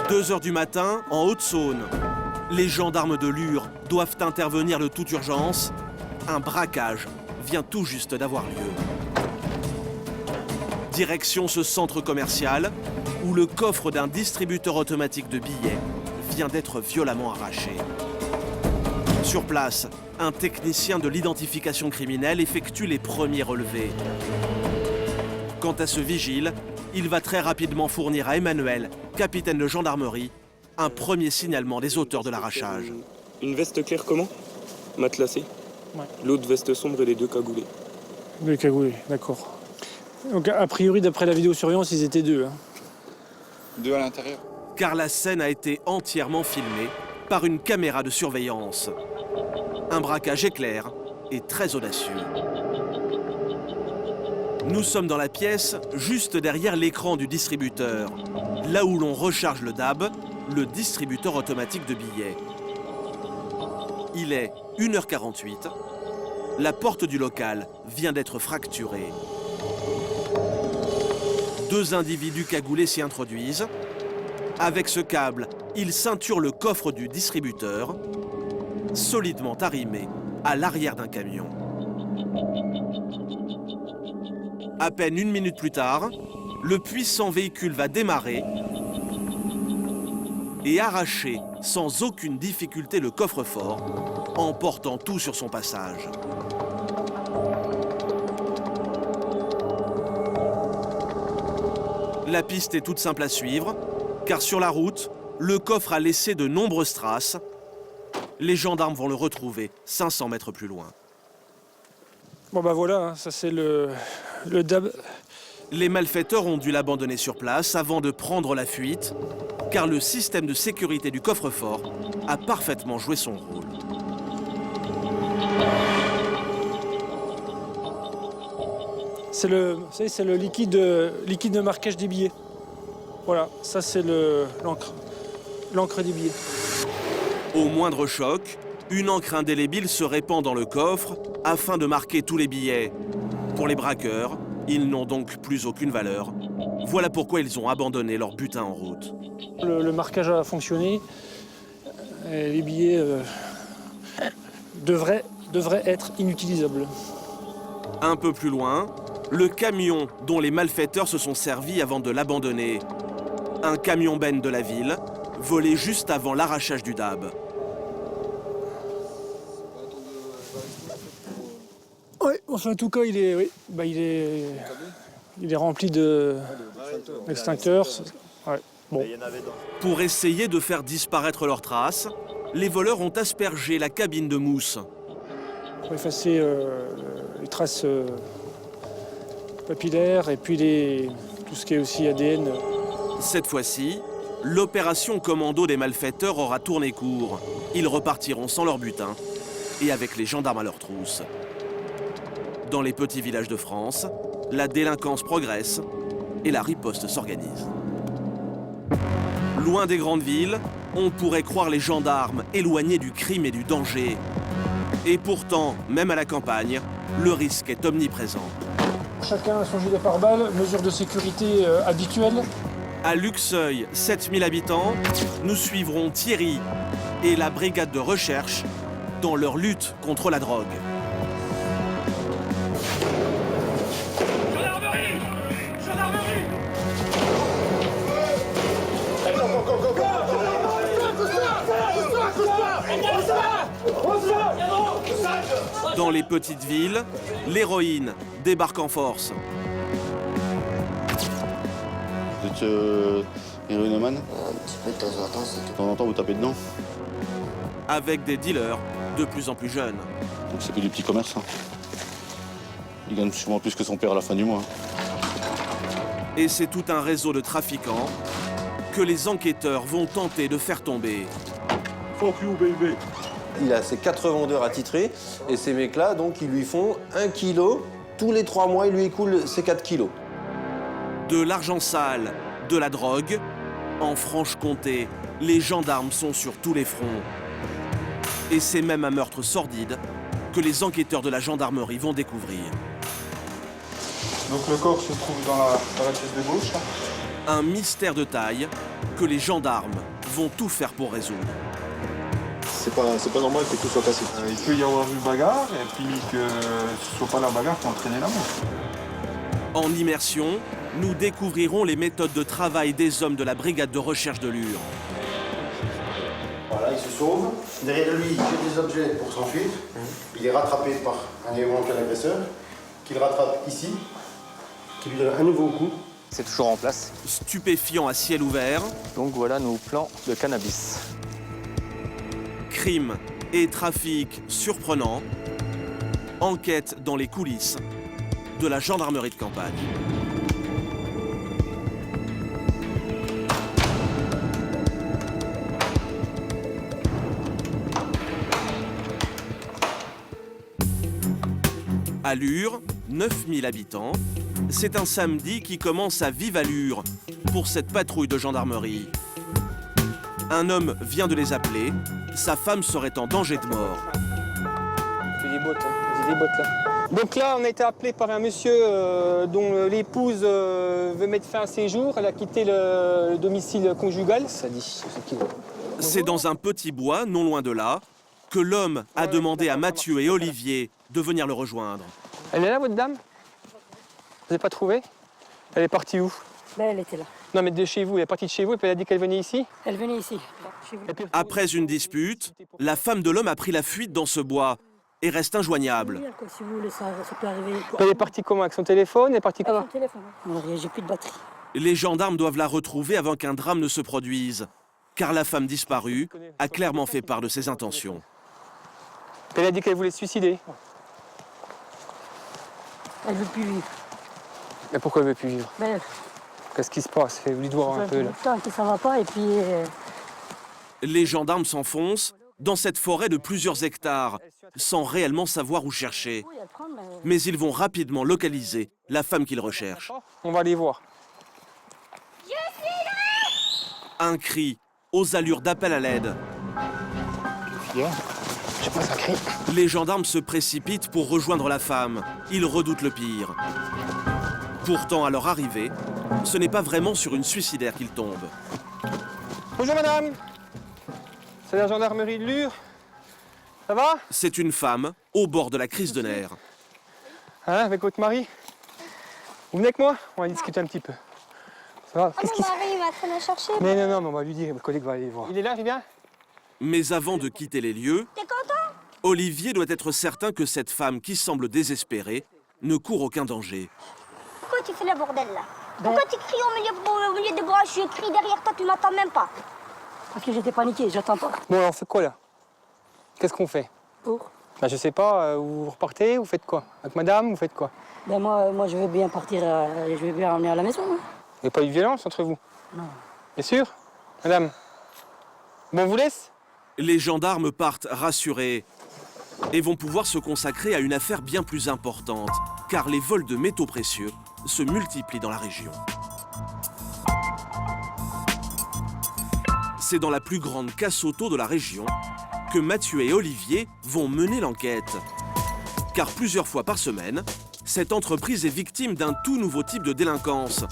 2 heures du matin, en Haute-Saône. Les gendarmes de Lure doivent intervenir de toute urgence. Un braquage vient tout juste d'avoir lieu. Direction ce centre commercial où le coffre d'un distributeur automatique de billets vient d'être violemment arraché. Sur place, un technicien de l'identification criminelle effectue les premiers relevés. Quant à ce vigile, il va très rapidement fournir à Emmanuel, capitaine de gendarmerie, un premier signalement des auteurs de l'arrachage. Une veste claire comment? Matelassée. Ouais. L'autre veste sombre et les 2 cagoulés. 2 cagoulés, d'accord. Donc a priori, d'après la vidéosurveillance, ils étaient 2. 2 à l'intérieur. Car la scène a été entièrement filmée par une caméra de surveillance. Un braquage éclair et très audacieux. Nous sommes dans la pièce, juste derrière l'écran du distributeur, là où l'on recharge le DAB, le distributeur automatique de billets. Il est 1h48. La porte du local vient d'être fracturée. 2 individus cagoulés s'y introduisent. Avec ce câble, ils ceinturent le coffre du distributeur, solidement arrimé à l'arrière d'un camion. À peine 1 minute plus tard, le puissant véhicule va démarrer et arracher sans aucune difficulté le coffre-fort, emportant tout sur son passage. La piste est toute simple à suivre, car sur la route, le coffre a laissé de nombreuses traces. Les gendarmes vont le retrouver 500 mètres plus loin. Bon bah voilà, ça c'est le DAB. Les malfaiteurs ont dû l'abandonner sur place avant de prendre la fuite, car le système de sécurité du coffre-fort a parfaitement joué son rôle. C'est le liquide de marquage des billets. Voilà, ça c'est l'encre des billets. Au moindre choc, une encre indélébile se répand dans le coffre afin de marquer tous les billets. Pour les braqueurs, ils n'ont donc plus aucune valeur. Voilà pourquoi ils ont abandonné leur butin en route. Le marquage a fonctionné. Et les billets devraient être inutilisables. Un peu plus loin, le camion dont les malfaiteurs se sont servis avant de l'abandonner. Un camion-benne de la ville, volé juste avant l'arrachage du DAB. Oui, enfin en tout cas, il est rempli d'extincteurs. Ouais, bon. Pour essayer de faire disparaître leurs traces, les voleurs ont aspergé la cabine de mousse. Pour effacer les traces papillaires et puis tout ce qui est aussi ADN. Cette fois-ci, l'opération commando des malfaiteurs aura tourné court. Ils repartiront sans leur butin et avec les gendarmes à leur trousse. Dans les petits villages de France, la délinquance progresse et la riposte s'organise. Loin des grandes villes, on pourrait croire les gendarmes éloignés du crime et du danger. Et pourtant, même à la campagne, le risque est omniprésent. Chacun a son gilet pare-balles, mesures de sécurité habituelles. À Luxeuil, 7000 habitants, nous suivrons Thierry et la brigade de recherche dans leur lutte contre la drogue. Gendarmerie! Gendarmerie! Dans les petites villes, l'héroïne débarque en force. Vous êtes héroïnomane? Un petit peu de temps en temps, c'est tout. De temps en temps, vous tapez dedans? Avec des dealers de plus en plus jeunes. Donc c'est que du petit commerce. Hein. Il gagne souvent plus que son père à la fin du mois. Et c'est tout un réseau de trafiquants que les enquêteurs vont tenter de faire tomber. Fuck you, baby. Il a ses 4 vendeurs attitrés et ces mecs-là, donc, ils lui font 1 kilo. Tous les 3 mois, ils lui écoulent ces 4 kilos. De l'argent sale, de la drogue. En Franche-Comté, les gendarmes sont sur tous les fronts. Et c'est même un meurtre sordide que les enquêteurs de la gendarmerie vont découvrir. Donc le corps se trouve dans la pièce de gauche. Là. Un mystère de taille que les gendarmes vont tout faire pour résoudre. C'est pas normal que tout soit cassé. Il peut y avoir une bagarre et puis que ce soit pas la bagarre qui a entraîné la mort. En immersion, nous découvrirons les méthodes de travail des hommes de la brigade de recherche de Lure. Voilà, il se sauve. Derrière lui, il jette des objets pour s'enfuir. Il est rattrapé par un éventuel agresseur, qui le rattrape ici, qui lui donne un nouveau coup. C'est toujours en place. Stupéfiant à ciel ouvert, Donc voilà nos plants de cannabis. crime et trafic surprenant, enquête dans les coulisses de la gendarmerie de campagne. À Lure, 9000 habitants, c'est un samedi qui commence à vive allure pour cette patrouille de gendarmerie. Un homme vient de les appeler, sa femme serait en danger de mort. J'ai des bottes là. Donc là, on a été appelé par un monsieur dont l'épouse veut mettre fin à ses jours. Elle a quitté le domicile conjugal. Ça dit, c'est qui? C'est dans un petit bois, non loin de là, que l'homme a demandé à Mathieu et Olivier de venir le rejoindre. Elle est là, votre dame? Vous n'avez pas trouvé? Elle est partie où? Ben, elle était là. Non, mais de chez vous. Elle est partie de chez vous et puis elle a dit qu'elle venait ici? Elle venait ici, chez vous. Après une dispute, la femme de l'homme a pris la fuite dans ce bois et reste injoignable. Si vous voulez, ça peut arriver. Elle est partie comment? Avec son téléphone? Elle est partie comment? Avec son téléphone. Non, j'ai plus de batterie. Les gendarmes doivent la retrouver avant qu'un drame ne se produise, car la femme disparue a clairement fait part de ses intentions. Elle a dit qu'elle voulait se suicider. Elle veut plus vivre. Mais pourquoi elle veut plus vivre? Ben, Qu'est-ce qui se passe? Elle voulait voir un peu là. ça va pas et puis. Les gendarmes s'enfoncent dans cette forêt de plusieurs hectares, sans réellement savoir où chercher. Mais ils vont rapidement localiser la femme qu'ils recherchent. On va aller voir. Un cri aux allures d'appel à l'aide. Je passe un cri. Les gendarmes se précipitent pour rejoindre la femme. Ils redoutent le pire. Pourtant, à leur arrivée, ce n'est pas vraiment sur une suicidaire qu'ils tombent. Bonjour madame. C'est la gendarmerie de Lure. Ça va? C'est une femme au bord de la crise de nerfs. Hein, avec votre mari? Vous venez avec moi? On va discuter un petit peu. Ça va? Qu'est-ce qui se passe? Marie, il va très bien chercher. Mais non, mais on va lui dire. Votre collègue va aller voir. Il est là, il vient? Mais avant de quitter les lieux, T'es content? Olivier doit être certain que cette femme qui semble désespérée ne court aucun danger. Pourquoi tu fais le bordel là? Pourquoi tu cries au milieu des bras? Je crie derrière toi, tu m'attends même pas. Parce que j'étais paniqué, j'attends pas. Bon, alors on fait quoi là? Qu'est-ce qu'on fait? Pour? Ben, je sais pas, vous repartez, vous faites quoi? Avec madame, vous faites quoi? Ben moi je veux bien partir, je veux bien ramener à la maison. Hein. Il n'y a pas eu de violence entre vous? Non. Bien sûr? Madame? Bon, on vous laisse? Les gendarmes partent rassurés et vont pouvoir se consacrer à une affaire bien plus importante, car les vols de métaux précieux se multiplient dans la région. C'est dans la plus grande casse auto de la région que Mathieu et Olivier vont mener l'enquête. Car plusieurs fois par semaine, cette entreprise est victime d'un tout nouveau type de délinquance.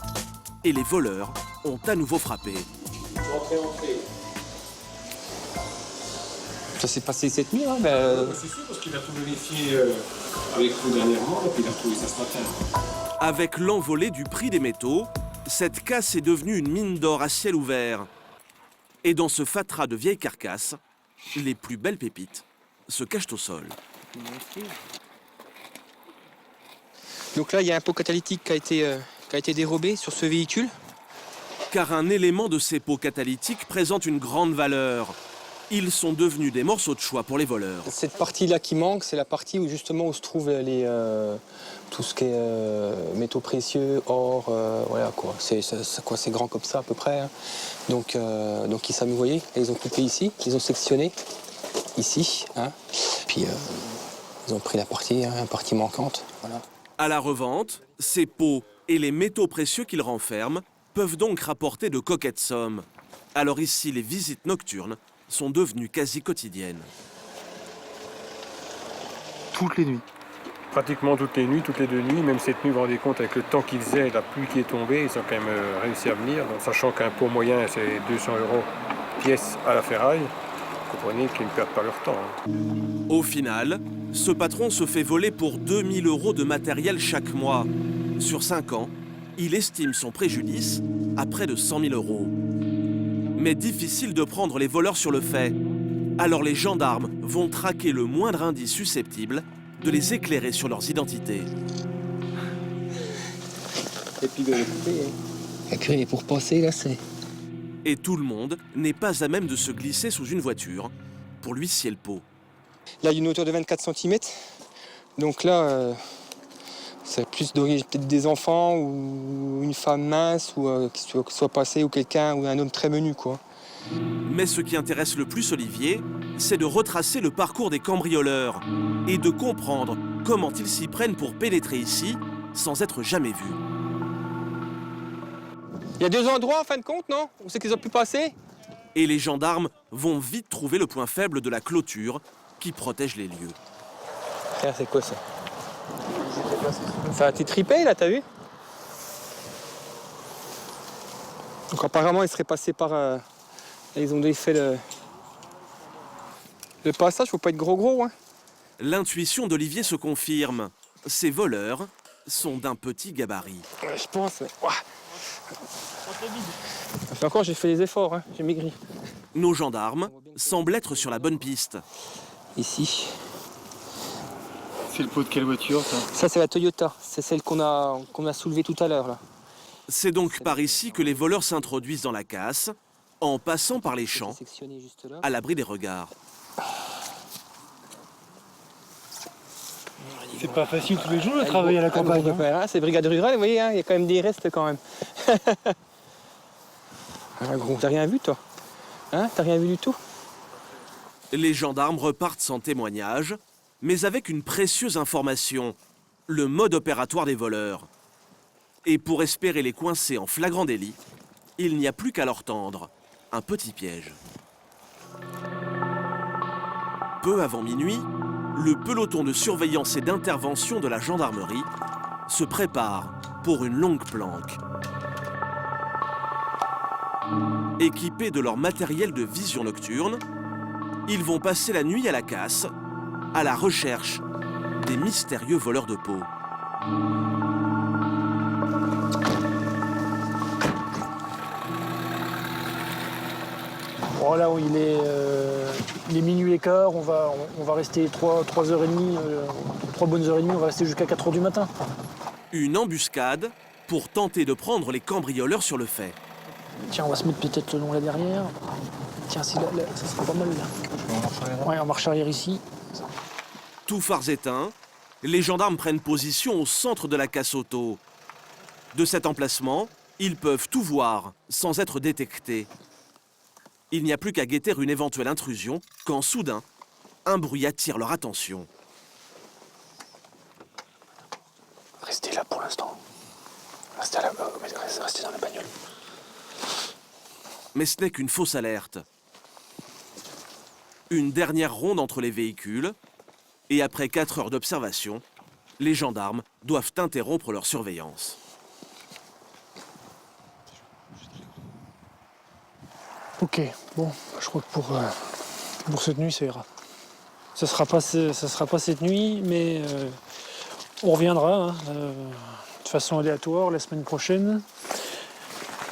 Et les voleurs ont à nouveau frappé. Ça s'est passé cette nuit, hein, C'est sûr, parce qu'il a tout vérifié avec nous dernièrement, et puis il a retrouvé ça ce matin. Avec l'envolée du prix des métaux, cette casse est devenue une mine d'or à ciel ouvert. Et dans ce fatras de vieilles carcasses, les plus belles pépites se cachent au sol. Donc là, il y a un pot catalytique qui a été dérobé sur ce véhicule. Car un élément de ces pots catalytiques présente une grande valeur. Ils sont devenus des morceaux de choix pour les voleurs. Cette partie-là qui manque, c'est la partie où justement où se trouvent tout ce qui est métaux précieux, or, voilà quoi. C'est grand comme ça à peu près. Hein. Donc ils vous voyez, ils ont coupé ici, ils ont sectionné ici, hein. Puis ils ont pris la partie manquante. Voilà. À la revente, ces pots et les métaux précieux qu'ils renferment peuvent donc rapporter de coquettes sommes. Alors ici, les visites nocturnes sont devenues quasi quotidiennes. Toutes les nuits. Pratiquement toutes les nuits, toutes les 2 nuits, même cette nuit, vous vous rendez compte, avec le temps qu'il faisait et la pluie qui est tombée, ils ont quand même réussi à venir. Donc, sachant qu'un pot moyen, c'est 200 € pièce à la ferraille, vous comprenez qu'ils ne perdent pas leur temps. Au final, ce patron se fait voler pour 2000 € de matériel chaque mois. Sur 5 ans, il estime son préjudice à près de 100 000 €. Mais difficile de prendre les voleurs sur le fait. Alors les gendarmes vont traquer le moindre indice susceptible de les éclairer sur leurs identités. Et puis de l'écouter, pour passer, là, c'est... Et tout le monde n'est pas à même de se glisser sous une voiture pour lui scier le pot. Là, il y a une hauteur de 24 cm. Donc là, c'est plus d'origine peut-être des enfants ou une femme mince ou qui soit passé ou quelqu'un ou un homme très menu, quoi. Mais ce qui intéresse le plus Olivier, c'est de retracer le parcours des cambrioleurs et de comprendre comment ils s'y prennent pour pénétrer ici sans être jamais vus. Il y a 2 endroits en fin de compte, non? Où c'est qu'ils ont pu passer? Et les gendarmes vont vite trouver le point faible de la clôture qui protège les lieux. Frère, c'est quoi ça? Ça a été tripé là, t'as vu? Donc apparemment, ils seraient passés par... ils ont fait le passage, faut pas être gros, hein. L'intuition d'Olivier se confirme. Ces voleurs sont d'un petit gabarit. Ouais, je pense. Ouah. Enfin, encore, j'ai fait les efforts, hein. J'ai maigri. Nos gendarmes semblent être sur la bonne piste. Ici. C'est le pot de quelle voiture, ça? Ça, c'est la Toyota. C'est celle qu'on a soulevée tout à l'heure, là. C'est donc par ici que les voleurs s'introduisent dans la casse, en passant par les champs, à l'abri des regards. C'est pas facile tous les jours de travailler à la campagne. Hein. C'est brigade rurale, vous voyez, hein, il y a quand même des restes quand même. Ah, gros, t'as rien vu, toi? Hein? T'as rien vu du tout? Les gendarmes repartent sans témoignage, mais avec une précieuse information, le mode opératoire des voleurs. Et pour espérer les coincer en flagrant délit, il n'y a plus qu'à leur tendre un petit piège. Peu avant minuit, le peloton de surveillance et d'intervention de la gendarmerie se prépare pour une longue planque. Équipés de leur matériel de vision nocturne, ils vont passer la nuit à la casse, à la recherche des mystérieux voleurs de peau. Bon, là, il est minuit et quart, on va rester 3h30, 3 bonnes heures et demie, on va rester jusqu'à 4h du matin. Une embuscade pour tenter de prendre les cambrioleurs sur le fait. Tiens, on va se mettre peut-être le long là derrière. Tiens, ça sera pas mal là. Ouais, en marche arrière ici. Tout phares éteints, les gendarmes prennent position au centre de la casse auto. De cet emplacement, ils peuvent tout voir sans être détectés. Il n'y a plus qu'à guetter une éventuelle intrusion quand soudain, un bruit attire leur attention. Restez là pour l'instant. Restez dans la bagnole. Mais ce n'est qu'une fausse alerte. Une dernière ronde entre les véhicules, et après 4 heures d'observation, les gendarmes doivent interrompre leur surveillance. Ok, bon, je crois que pour cette nuit, ça ira. Ça sera pas cette nuit, mais on reviendra hein, de façon aléatoire la semaine prochaine.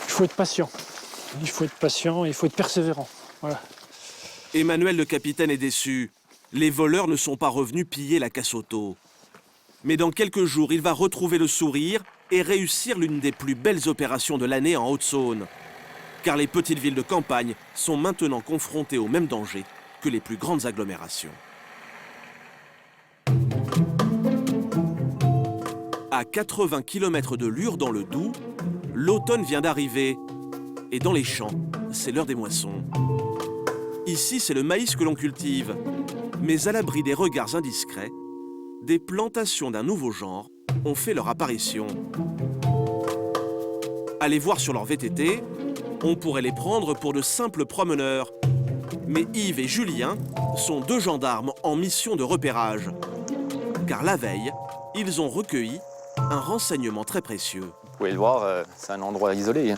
Il faut être patient. Il faut être patient et il faut être persévérant. Voilà. Emmanuel le capitaine est déçu. Les voleurs ne sont pas revenus piller la casse auto. Mais dans quelques jours, il va retrouver le sourire et réussir l'une des plus belles opérations de l'année en Haute-Saône. Car les petites villes de campagne sont maintenant confrontées au même danger que les plus grandes agglomérations. À 80 km de Lure dans le Doubs, l'automne vient d'arriver. Et dans les champs, c'est l'heure des moissons. Ici, c'est le maïs que l'on cultive. Mais à l'abri des regards indiscrets, des plantations d'un nouveau genre ont fait leur apparition. Allez voir sur leur VTT, on pourrait les prendre pour de simples promeneurs. Mais Yves et Julien sont 2 gendarmes en mission de repérage. car la veille, ils ont recueilli un renseignement très précieux. Vous pouvez le voir, c'est un endroit isolé.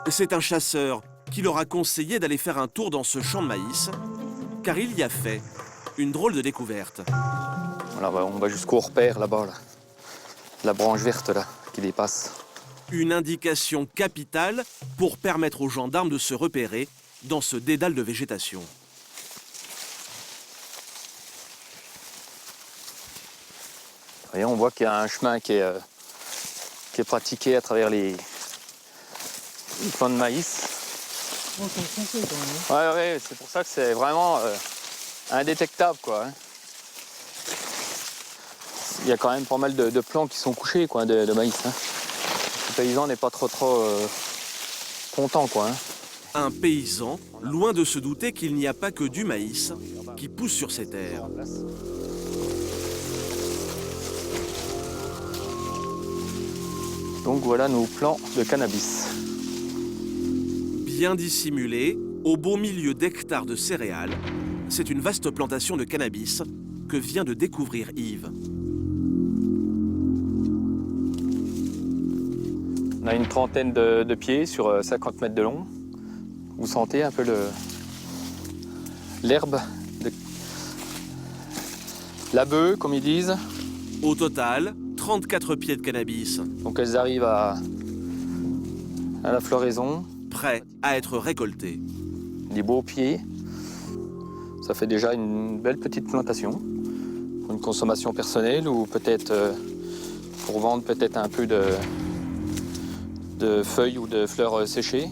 C'est un chasseur qui leur a conseillé d'aller faire un tour dans ce champ de maïs, car il y a fait une drôle de découverte. Voilà, on va jusqu'au repère là-bas, là. La branche verte là, qui dépasse. Une indication capitale pour permettre aux gendarmes de se repérer dans ce dédale de végétation. Vous voyez, on voit qu'il y a un chemin qui est pratiqué à travers les plants de maïs. Oh, c'est foncé quand même. Ouais, c'est pour ça que c'est vraiment indétectable, quoi. Il y a quand même pas mal de plants qui sont couchés, quoi, de maïs. Le paysan n'est pas trop content, quoi. Un paysan, loin de se douter qu'il n'y a pas que du maïs qui pousse sur ces terres. Donc voilà nos plants de cannabis. Bien dissimulé, au beau milieu d'hectares de céréales, c'est une vaste plantation de cannabis que vient de découvrir Yves. On a une trentaine de pieds sur 50 mètres de long. Vous sentez un peu l'herbe, la bœuf, comme ils disent. Au total, 34 pieds de cannabis. Donc elles arrivent à la floraison. Prêts à être récoltés. Des beaux pieds. Ça fait déjà une belle petite plantation. Pour une consommation personnelle ou peut-être pour vendre peut-être un peu de feuilles ou de fleurs séchées.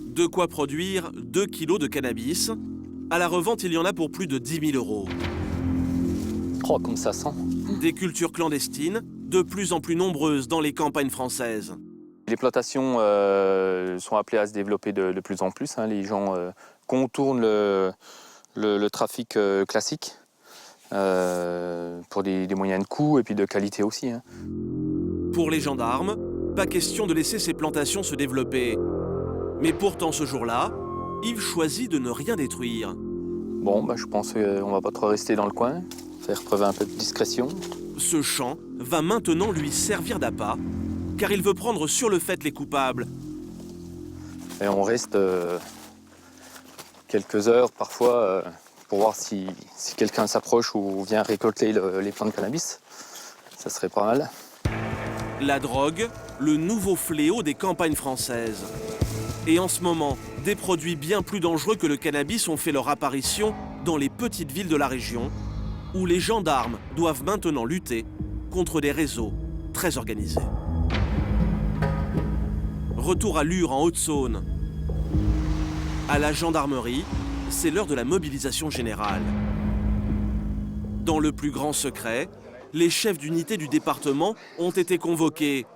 De quoi produire 2 kilos de cannabis. À la revente, il y en a pour plus de 10 000 euros. Oh, comme ça sent. Des cultures clandestines, de plus en plus nombreuses dans les campagnes françaises. Les plantations sont appelées à se développer de plus en plus. Les gens contournent le trafic classique pour des moyens de coût et puis de qualité aussi. Pour les gendarmes, pas question de laisser ces plantations se développer. Mais pourtant, ce jour-là, Yves choisit de ne rien détruire. Bon, je pense qu'on va pas trop rester dans le coin, faire preuve un peu de discrétion. Ce champ va maintenant lui servir d'appât, car il veut prendre sur le fait les coupables. Et on reste quelques heures parfois pour voir si quelqu'un s'approche ou vient récolter les plants de cannabis. Ça serait pas mal. La drogue, le nouveau fléau des campagnes françaises. Et en ce moment, des produits bien plus dangereux que le cannabis ont fait leur apparition dans les petites villes de la région, où les gendarmes doivent maintenant lutter contre des réseaux très organisés. Retour à Lure en Haute-Saône. À la gendarmerie, c'est l'heure de la mobilisation générale. Dans le plus grand secret, les chefs d'unité du département ont été convoqués,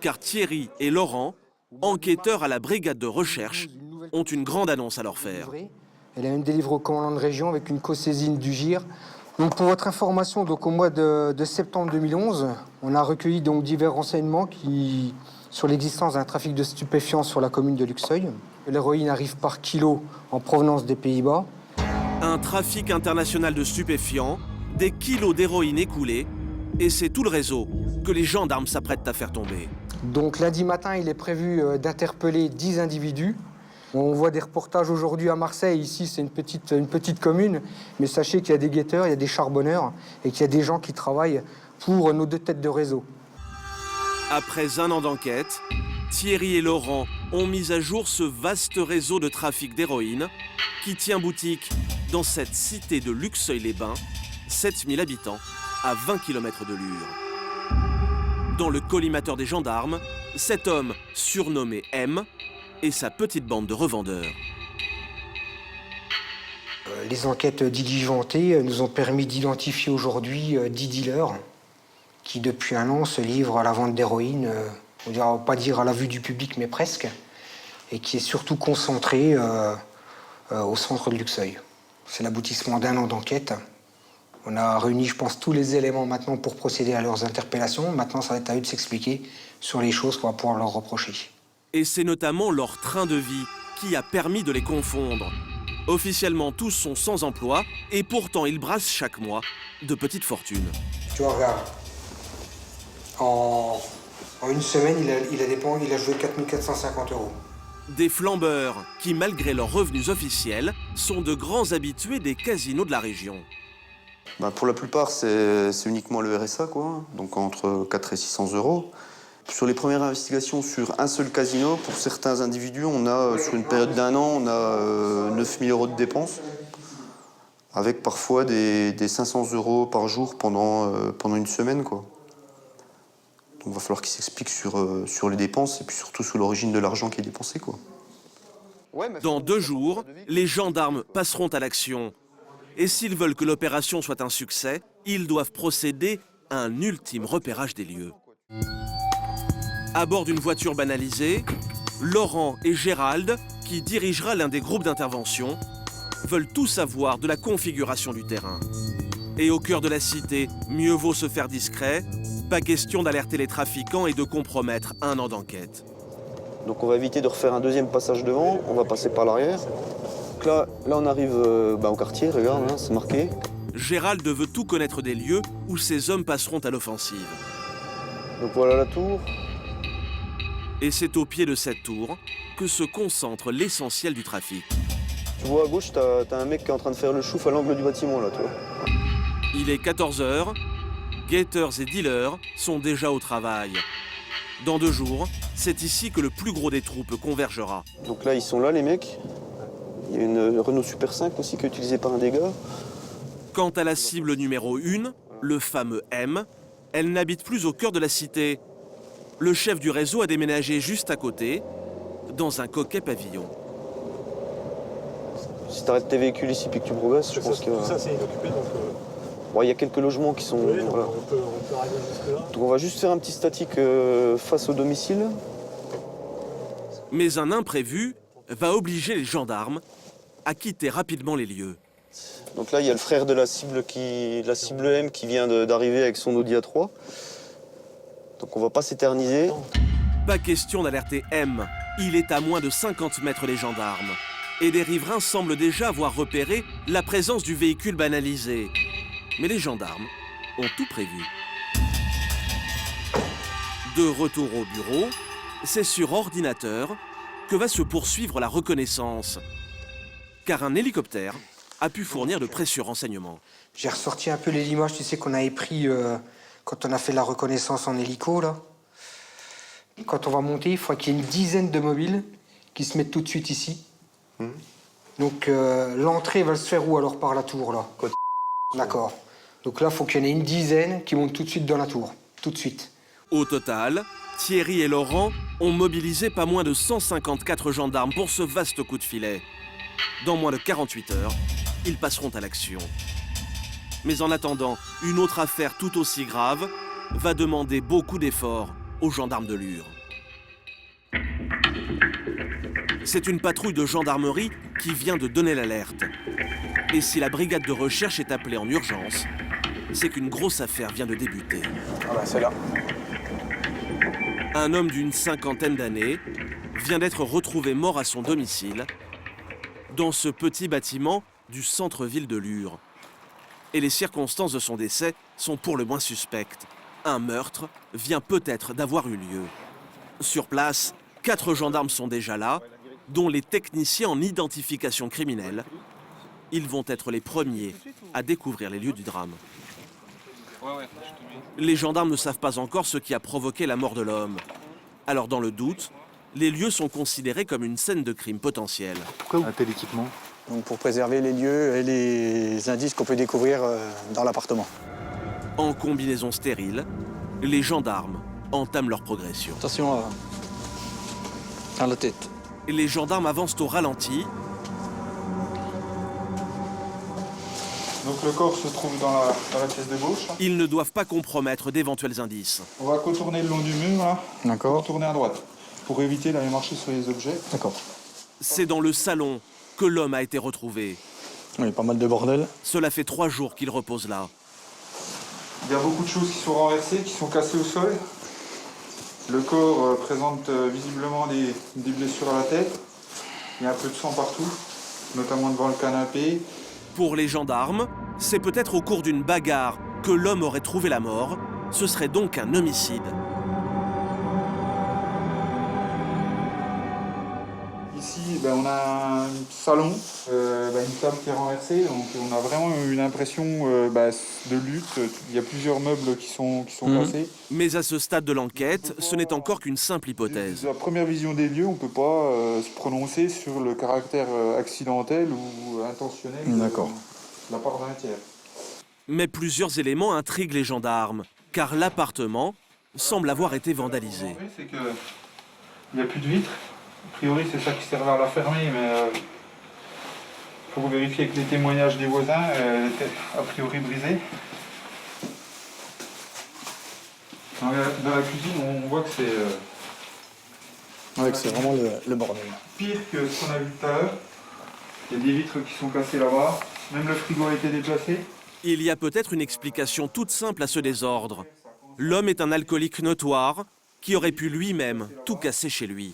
car Thierry et Laurent, enquêteurs à la brigade de recherche, ont une grande annonce à leur faire. Elle a même délivré au commandant de région avec une co-saisine du GIR. Donc pour votre information, donc au mois de septembre 2011, on a recueilli donc divers renseignements sur l'existence d'un trafic de stupéfiants sur la commune de Luxeuil. L'héroïne arrive par kilo en provenance des Pays-Bas. Un trafic international de stupéfiants, des kilos d'héroïne écoulés, et c'est tout le réseau que les gendarmes s'apprêtent à faire tomber. Donc lundi matin, il est prévu d'interpeller 10 individus. On voit des reportages aujourd'hui à Marseille. Ici, c'est une petite commune. Mais sachez qu'il y a des guetteurs, il y a des charbonneurs et qu'il y a des gens qui travaillent pour nos deux têtes de réseau. Après un an d'enquête, Thierry et Laurent ont mis à jour ce vaste réseau de trafic d'héroïne qui tient boutique dans cette cité de Luxeuil-les-Bains, 7000 habitants, à 20 km de Lure. Dans le collimateur des gendarmes, cet homme, surnommé M, et sa petite bande de revendeurs. Les enquêtes diligentées nous ont permis d'identifier aujourd'hui 10 dealers qui, depuis un an, se livrent à la vente d'héroïne, on ne va pas dire à la vue du public, mais presque, et qui est surtout concentré au centre de Luxeuil. C'est l'aboutissement d'un an d'enquête. On a réuni, je pense, tous les éléments maintenant pour procéder à leurs interpellations. Maintenant, ça va être à eux de s'expliquer sur les choses qu'on va pouvoir leur reprocher. Et c'est notamment leur train de vie qui a permis de les confondre. Officiellement, tous sont sans emploi et pourtant ils brassent chaque mois de petites fortunes. Tu vois, regarde. En une semaine, il a joué 4 450 €. Des flambeurs qui, malgré leurs revenus officiels, sont de grands habitués des casinos de la région. Pour la plupart, c'est uniquement le RSA, quoi. Donc entre 4 et 600 €. Sur les premières investigations sur un seul casino, pour certains individus, on a, sur une période d'1 an, on a 9 000 € de dépenses, avec parfois des 500 € par jour pendant une semaine, quoi. Donc il va falloir qu'ils s'expliquent sur les dépenses et puis surtout sur l'origine de l'argent qui est dépensé, quoi. Dans 2 jours, les gendarmes passeront à l'action. Et s'ils veulent que l'opération soit un succès, ils doivent procéder à un ultime repérage des lieux. À bord d'une voiture banalisée, Laurent et Gérald, qui dirigera l'un des groupes d'intervention, veulent tout savoir de la configuration du terrain. Et au cœur de la cité, mieux vaut se faire discret, pas question d'alerter les trafiquants et de compromettre 1 an d'enquête. Donc on va éviter de refaire un deuxième passage devant, on va passer par l'arrière. Donc là on arrive au quartier, regarde, c'est marqué. Gérald veut tout connaître des lieux où ses hommes passeront à l'offensive. Donc voilà la tour. Et c'est au pied de cette tour que se concentre l'essentiel du trafic. Tu vois à gauche, t'as un mec qui est en train de faire le chouf à l'angle du bâtiment là, toi. Il est 14 h, guetteurs et dealers sont déjà au travail. Dans 2 jours, c'est ici que le plus gros des troupes convergera. Donc là, ils sont là, les mecs. Il y a une Renault Super 5 aussi qui est utilisée par un des gars. Quant à la cible numéro 1, le fameux M, elle n'habite plus au cœur de la cité. Le chef du réseau a déménagé juste à côté, dans un coquet pavillon. Si t'arrêtes tes véhicules ici puis que tu progresses, je pense que... Tout ça, c'est inoccupé, donc... Bon, il y a quelques logements qui sont... Oui, voilà. on peut arriver jusque-là. Donc on va juste faire un petit statique face au domicile. Mais un imprévu va obliger les gendarmes à quitter rapidement les lieux. Donc là, il y a le frère de la cible M qui vient d'arriver avec son Audi A3. Donc on va pas s'éterniser. Pas question d'alerter M. Il est à moins de 50 mètres des gendarmes. Et des riverains semblent déjà avoir repéré la présence du véhicule banalisé. Mais les gendarmes ont tout prévu. De retour au bureau, c'est sur ordinateur que va se poursuivre la reconnaissance. Car un hélicoptère a pu fournir de précieux renseignements. J'ai ressorti un peu les images, tu sais, qu'on avait pris quand on a fait la reconnaissance en hélico, là. Quand on va monter, il faut qu'il y ait une dizaine de mobiles qui se mettent tout de suite ici. Donc l'entrée va se faire où alors par la tour, là? D'accord. Donc là, il faut qu'il y en ait une dizaine qui montent tout de suite dans la tour. Tout de suite. Au total, Thierry et Laurent ont mobilisé pas moins de 154 gendarmes pour ce vaste coup de filet. Dans moins de 48 heures, ils passeront à l'action. Mais en attendant, une autre affaire tout aussi grave va demander beaucoup d'efforts aux gendarmes de Lure. C'est une patrouille de gendarmerie qui vient de donner l'alerte. Et si la brigade de recherche est appelée en urgence, c'est qu'une grosse affaire vient de débuter. Ah bah c'est là. Un homme d'une 50aine d'années vient d'être retrouvé mort à son domicile dans ce petit bâtiment du centre-ville de Lure. Et les circonstances de son décès sont pour le moins suspectes. Un meurtre vient peut-être d'avoir eu lieu. Sur place, 4 gendarmes sont déjà là, dont les techniciens en identification criminelle. Ils vont être les premiers à découvrir les lieux du drame. Les gendarmes ne savent pas encore ce qui a provoqué la mort de l'homme. Alors dans le doute, les lieux sont considérés comme une scène de crime potentielle. Pourquoi un tel équipement? Donc pour préserver les lieux et les indices qu'on peut découvrir dans l'appartement. En combinaison stérile, les gendarmes entament leur progression. Attention à la tête. Les gendarmes avancent au ralenti. Donc le corps se trouve dans la pièce de gauche. Ils ne doivent pas compromettre d'éventuels indices. On va contourner le long du mur, là. D'accord. Contourner à droite, pour éviter d'aller marcher sur les objets. D'accord. C'est dans le salon que l'homme a été retrouvé. Il y a pas mal de bordel. Cela fait 3 jours qu'il repose là. Il y a beaucoup de choses qui sont renversées, qui sont cassées au sol. Le corps présente visiblement des blessures à la tête. Il y a un peu de sang partout, notamment devant le canapé. Pour les gendarmes, c'est peut-être au cours d'une bagarre que l'homme aurait trouvé la mort. Ce serait donc un homicide. Ici, on a un salon, une table qui est renversée, donc on a vraiment une impression de lutte. Il y a plusieurs meubles qui sont cassés. Mais à ce stade de l'enquête, ce n'est encore qu'une simple hypothèse. À la première vision des lieux, on ne peut pas se prononcer sur le caractère accidentel ou intentionnel de la part d'un tiers. Mais plusieurs éléments intriguent les gendarmes, car l'appartement semble avoir été vandalisé. C'est qu'il n'y a plus de vitres. A priori, c'est ça qui servait à la fermer, mais il faut vérifier avec les témoignages des voisins. Elle était a priori brisée. Dans la cuisine, on voit que c'est... c'est vraiment le bordel. Pire que ce qu'on a vu tout à l'heure. Il y a des vitres qui sont cassées là-bas. Même le frigo a été déplacé. Il y a peut-être une explication toute simple à ce désordre. L'homme est un alcoolique notoire qui aurait pu lui-même tout casser chez lui.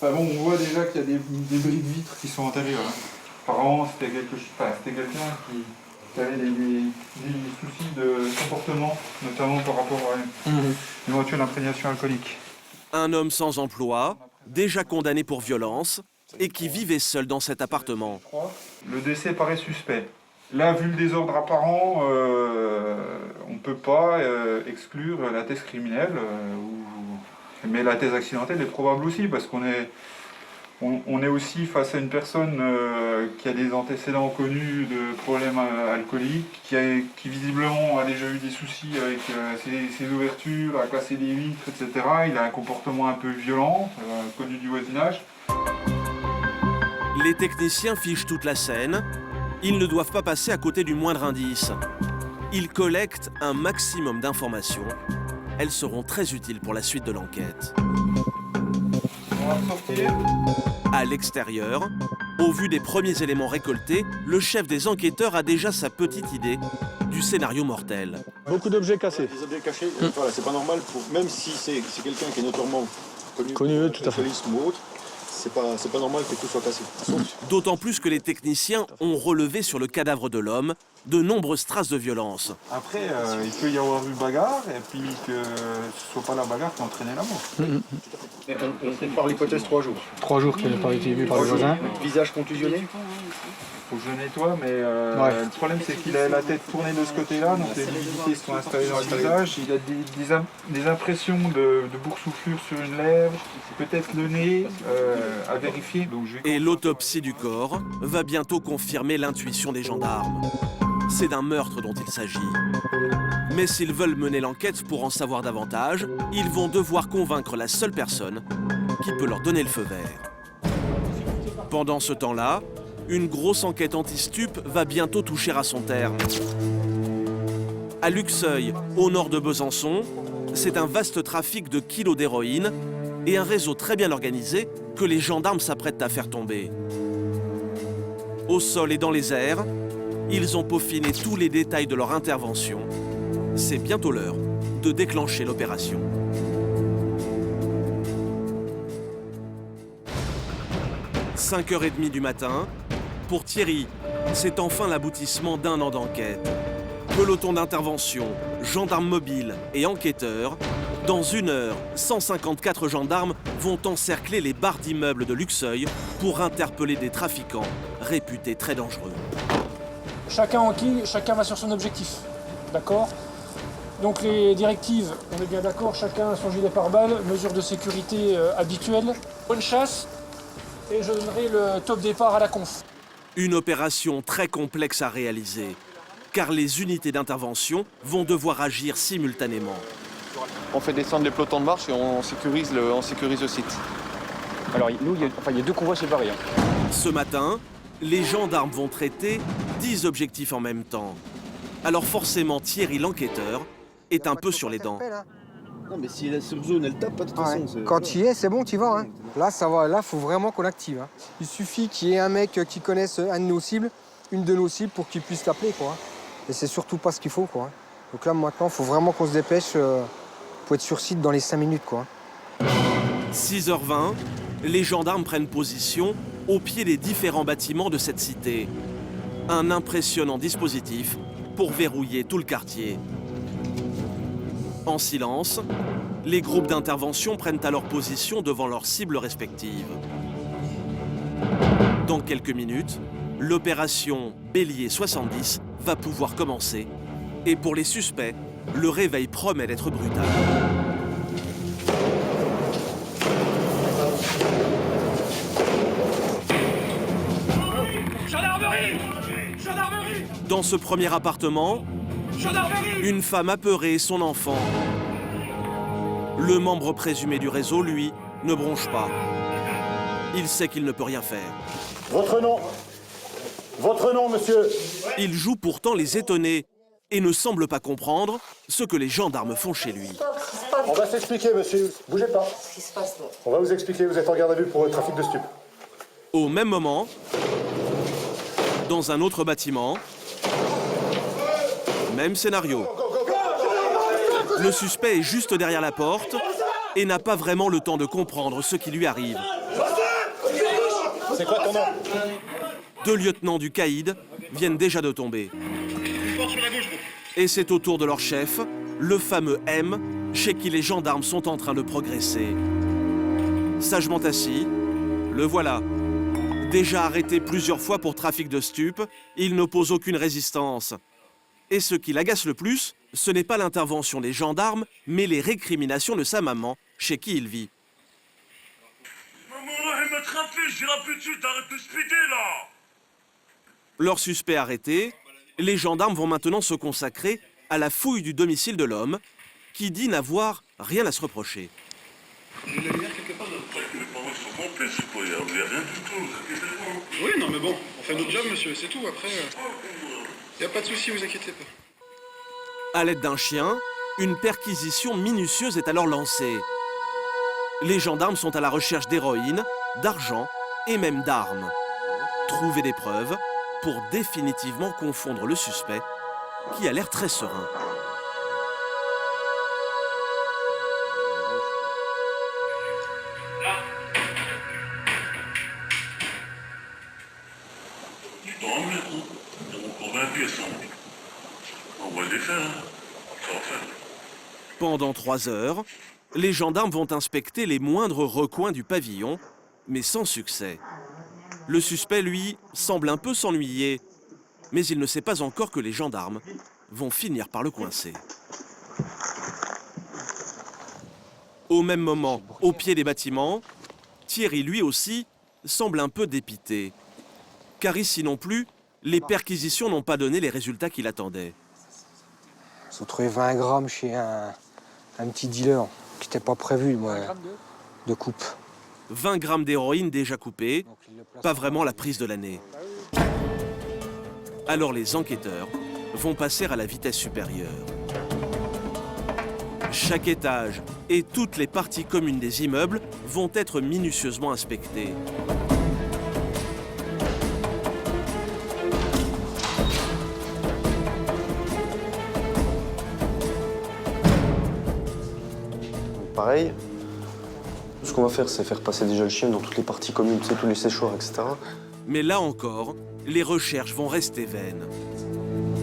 On voit déjà qu'il y a des bris de vitres qui sont antérieures. Apparemment, c'était quelqu'un qui avait des soucis de comportement, notamment par rapport à une éventuelle imprégnation alcoolique. Un homme sans emploi, déjà condamné pour violence, et qui vivait seul dans cet appartement. Le décès paraît suspect. Là, vu le désordre apparent, on ne peut pas exclure la thèse criminelle, mais la thèse accidentelle est probable aussi, parce qu'on est aussi face à une personne qui a des antécédents connus de problèmes alcooliques, qui visiblement a déjà eu des soucis avec ses ouvertures, a cassé des vitres, etc. Il a un comportement un peu violent, connu du voisinage. Les techniciens fichent toute la scène. Ils ne doivent pas passer à côté du moindre indice. Ils collectent un maximum d'informations. Elles seront très utiles pour la suite de l'enquête. On va sortir. À l'extérieur, au vu des premiers éléments récoltés, le chef des enquêteurs a déjà sa petite idée du scénario mortel. Beaucoup d'objets cassés. Des objets cachés, voilà, c'est pas normal, même si c'est quelqu'un qui est notoirement connu tout à fait. Ou autre, c'est pas normal que tout soit cassé. D'autant plus que les techniciens ont relevé sur le cadavre de l'homme de nombreuses traces de violence. Après, il peut y avoir eu bagarre, et puis que ce soit pas la bagarre qui a entraîné la mort. On part l'hypothèse 3 jours. 3 jours qui n'ont pas été vus par les voisins. Visage contusionné. Faut que je le nettoie, mais le problème c'est qu'il a la tête tournée de ce côté-là, donc les liquidités sont installées dans le visage. Il a des impressions de boursouflure sur une lèvre, peut-être le nez, à vérifier. Et l'autopsie du corps va bientôt confirmer l'intuition des gendarmes. C'est d'un meurtre dont il s'agit. Mais s'ils veulent mener l'enquête pour en savoir davantage, ils vont devoir convaincre la seule personne qui peut leur donner le feu vert. Pendant ce temps-là, une grosse enquête anti-stup va bientôt toucher à son terme. À Luxeuil, au nord de Besançon, c'est un vaste trafic de kilos d'héroïne et un réseau très bien organisé que les gendarmes s'apprêtent à faire tomber. Au sol et dans les airs, ils ont peaufiné tous les détails de leur intervention. C'est bientôt l'heure de déclencher l'opération. « 5h30 du matin, pour Thierry, c'est enfin l'aboutissement d'un an d'enquête. Peloton d'intervention, gendarmes mobiles et enquêteurs. Dans 1 heure, 154 gendarmes vont encercler les barres d'immeubles de Luxeuil pour interpeller des trafiquants réputés très dangereux. Chacun enquille, chacun va sur son objectif. D'accord ? Donc les directives, on est bien d'accord, chacun a son gilet pare-balles, mesures de sécurité habituelles. Bonne chasse et je donnerai le top départ à la conf. Une opération très complexe à réaliser, car les unités d'intervention vont devoir agir simultanément. On fait descendre les pelotons de marche et on sécurise le site. Alors nous, il y a 2 convois séparés. Ce matin, les gendarmes vont traiter 10 objectifs en même temps. Alors forcément, Thierry, l'enquêteur, est un peu sur les dents. Non, mais si la subzone, elle tape pas de toute façon. Quand tu y es, c'est bon, tu y vas. Hein. Là, ça va. Là, faut vraiment qu'on active. Hein. Il suffit qu'il y ait un mec qui connaisse un de nos cibles, une de nos cibles, pour qu'il puisse t'appeler, quoi. Et c'est surtout pas ce qu'il faut, quoi. Donc là, maintenant, il faut vraiment qu'on se dépêche pour être sur site dans les 5 minutes, quoi. 6h20, les gendarmes prennent position au pied des différents bâtiments de cette cité. Un impressionnant dispositif pour verrouiller tout le quartier. En silence, les groupes d'intervention prennent alors position devant leurs cibles respectives. Dans quelques minutes, l'opération Bélier 70 va pouvoir commencer. Et pour les suspects, le réveil promet d'être brutal. Gendarmerie! Gendarmerie! Dans ce premier appartement, une femme apeurée et son enfant. Le membre présumé du réseau, lui, ne bronche pas. Il sait qu'il ne peut rien faire. Votre nom? Votre nom, monsieur? Il joue pourtant les étonnés et ne semble pas comprendre ce que les gendarmes font chez lui. On va s'expliquer, monsieur. Bougez pas. Qu'est-ce qui se passe là? On va vous expliquer, vous êtes en garde à vue pour trafic de stupes. Au même moment, dans un autre bâtiment, même scénario. Le suspect est juste derrière la porte et n'a pas vraiment le temps de comprendre ce qui lui arrive. C'est quoi ton nom? 2 lieutenants du caïd viennent déjà de tomber. Et c'est au tour de leur chef, le fameux M, chez qui les gendarmes sont en train de progresser. Sagement assis, le voilà. Déjà arrêté plusieurs fois pour trafic de stupes, il n'oppose aucune résistance. Et ce qui l'agace le plus, ce n'est pas l'intervention des gendarmes, mais les récriminations de sa maman, chez qui il vit. Maman, elle m'a attrapé, je dirai plus de suite, arrête de speeder là! Leur suspect arrêté, les gendarmes vont maintenant se consacrer à la fouille du domicile de l'homme, qui dit n'avoir rien à se reprocher. J'ai la lumière quelque part de... Mes parents sont complets, c'est pas, il n'y a rien du tout. Oui, non, mais bon, on fait notre job, monsieur, c'est tout. Après, il n'y a pas de souci, vous inquiétez pas. À l'aide d'un chien, une perquisition minutieuse est alors lancée. Les gendarmes sont à la recherche d'héroïne, d'argent et même d'armes. Trouver des preuves pour définitivement confondre le suspect, qui a l'air très serein. Tu t'en mets, hein? T'as encore 20 pièces, hein? On va les faire, hein? Ça va faire. Pendant 3 heures, les gendarmes vont inspecter les moindres recoins du pavillon, mais sans succès. Le suspect, lui, semble un peu s'ennuyer, mais il ne sait pas encore que les gendarmes vont finir par le coincer. Au même moment, au pied des bâtiments, Thierry, lui aussi, semble un peu dépité. Car ici non plus, les perquisitions n'ont pas donné les résultats qu'il attendait. Ils ont trouvé 20 grammes chez un petit dealer qui n'était pas prévu, moi, de coupe. 20 grammes d'héroïne déjà coupée, pas vraiment la prise de l'année. Alors les enquêteurs vont passer à la vitesse supérieure. Chaque étage et toutes les parties communes des immeubles vont être minutieusement inspectées. Pareil, ce qu'on va faire, c'est faire passer déjà le chien dans toutes les parties communes, tu sais, tous les séchoirs, etc. Mais là encore, les recherches vont rester vaines.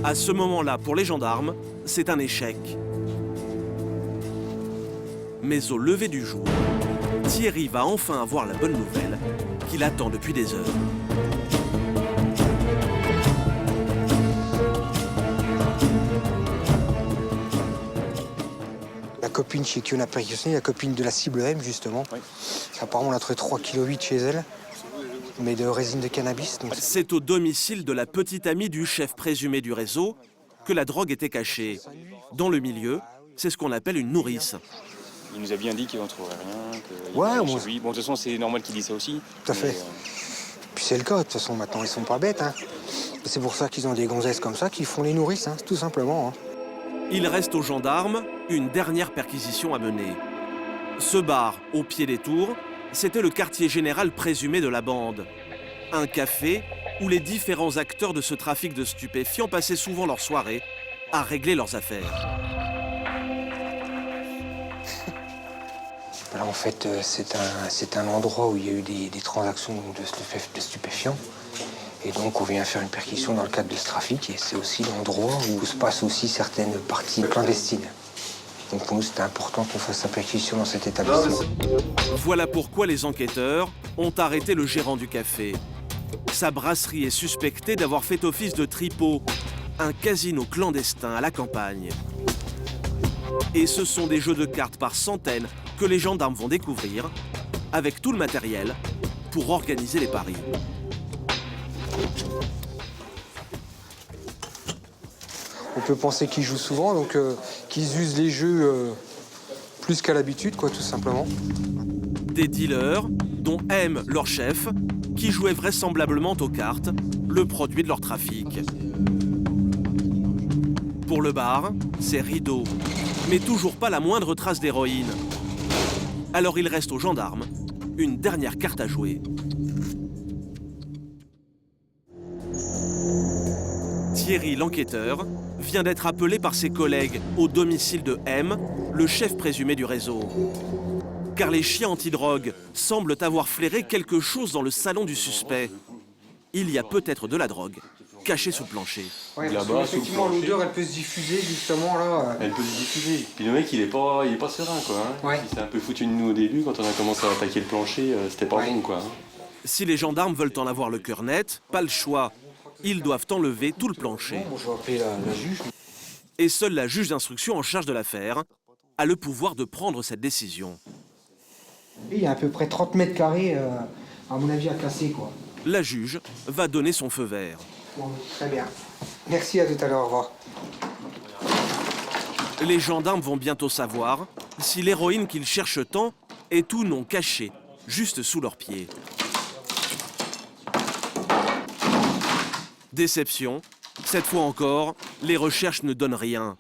À ce moment-là, pour les gendarmes, c'est un échec. Mais au lever du jour, Thierry va enfin avoir la bonne nouvelle qu'il attend depuis des heures. La copine chez qui on a perquisitionné, la copine de la cible M, justement. Oui. Apparemment, on a trouvé 3,8 kg chez elle, mais de résine de cannabis. Donc... C'est au domicile de la petite amie du chef présumé du réseau que la drogue était cachée. Dans le milieu, c'est ce qu'on appelle une nourrice. Il nous a bien dit qu'il n'en trouverait rien. Ouais, bon, de toute façon, c'est normal qu'il dise ça aussi. Tout à fait. Puis c'est le cas, de toute façon, maintenant, ils sont pas bêtes. Hein. C'est pour ça qu'ils ont des gonzesses comme ça qui font les nourrices, hein, tout simplement. Hein. Il reste aux gendarmes une dernière perquisition à mener. Ce bar, au pied des tours, c'était le quartier général présumé de la bande. Un café où les différents acteurs de ce trafic de stupéfiants passaient souvent leur soirée à régler leurs affaires. Là, en fait, c'est un endroit où il y a eu des transactions de stupéfiants. Et donc, on vient faire une perquisition dans le cadre de ce trafic. Et c'est aussi l'endroit où se passent aussi certaines parties clandestines. Donc pour nous, c'était important qu'on fasse sa perquisition dans cet établissement. Voilà pourquoi les enquêteurs ont arrêté le gérant du café. Sa brasserie est suspectée d'avoir fait office de tripot, un casino clandestin à la campagne. Et ce sont des jeux de cartes par centaines que les gendarmes vont découvrir, avec tout le matériel, pour organiser les paris. On peut penser qu'ils jouent souvent, donc qu'ils usent les jeux plus qu'à l'habitude, quoi, tout simplement. Des dealers, dont M, leur chef, qui jouait vraisemblablement aux cartes, le produit de leur trafic. Pour le bar, c'est rideau, mais toujours pas la moindre trace d'héroïne. Alors il reste aux gendarmes une dernière carte à jouer. Thierry, l'enquêteur, vient d'être appelé par ses collègues au domicile de M, le chef présumé du réseau. Car les chiens antidrogue semblent avoir flairé quelque chose dans le salon du suspect. Il y a peut-être de la drogue cachée sous le plancher. Ouais, effectivement, l'odeur, elle peut se diffuser, justement, là. Elle peut se diffuser. Puis le mec, il est pas serein, quoi. Hein. Ouais. Il s'est un peu foutu de nous au début, quand on a commencé à attaquer le plancher, c'était pas bon, quoi. Hein. Si les gendarmes veulent en avoir le cœur net, pas le choix. Ils doivent enlever tout le plancher. Bon, je vais appeler la juge. Et seule la juge d'instruction en charge de l'affaire a le pouvoir de prendre cette décision. Il y a à peu près 30 mètres carrés, à mon avis, à casser, quoi. La juge va donner son feu vert. Bon, très bien. Merci, à tout à l'heure, au revoir. Les gendarmes vont bientôt savoir si l'héroïne qu'ils cherchent tant est ou non cachée, juste sous leurs pieds. Déception, cette fois encore, les recherches ne donnent rien.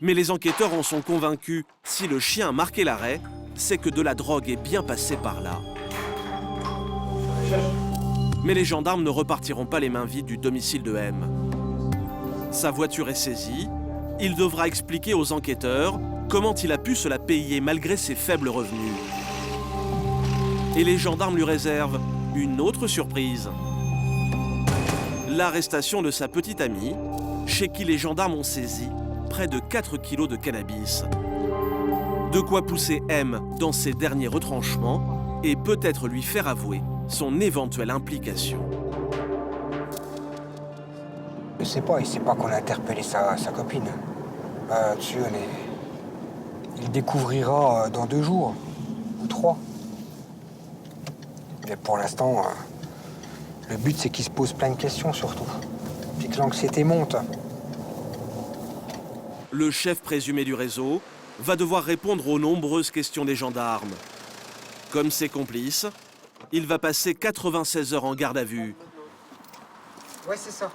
Mais les enquêteurs en sont convaincus, si le chien a marqué l'arrêt, c'est que de la drogue est bien passée par là. Mais les gendarmes ne repartiront pas les mains vides du domicile de M. Sa voiture est saisie, il devra expliquer aux enquêteurs comment il a pu se la payer malgré ses faibles revenus. Et les gendarmes lui réservent une autre surprise. L'arrestation de sa petite amie, chez qui les gendarmes ont saisi près de 4 kilos de cannabis. De quoi pousser M dans ses derniers retranchements et peut-être lui faire avouer son éventuelle implication. Je sais pas, il sait pas qu'on a interpellé sa copine. Dessus, il découvrira dans 2 jours, ou 3. Mais pour l'instant, le but c'est qu'il se pose plein de questions surtout. Puis que l'anxiété monte. Le chef présumé du réseau va devoir répondre aux nombreuses questions des gendarmes. Comme ses complices, il va passer 96 heures en garde à vue. Ouais, c'est ça.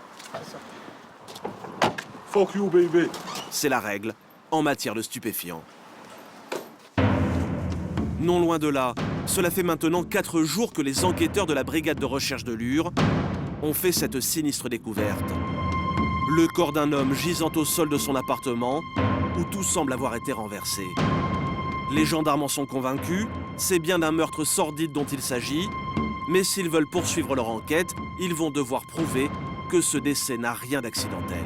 Fuck you, baby. C'est la règle en matière de stupéfiants. Non loin de là, cela fait maintenant 4 jours que les enquêteurs de la brigade de recherche de Lure ont fait cette sinistre découverte. Le corps d'un homme gisant au sol de son appartement, où tout semble avoir été renversé. Les gendarmes en sont convaincus, c'est bien d'un meurtre sordide dont il s'agit, mais s'ils veulent poursuivre leur enquête, ils vont devoir prouver que ce décès n'a rien d'accidentel.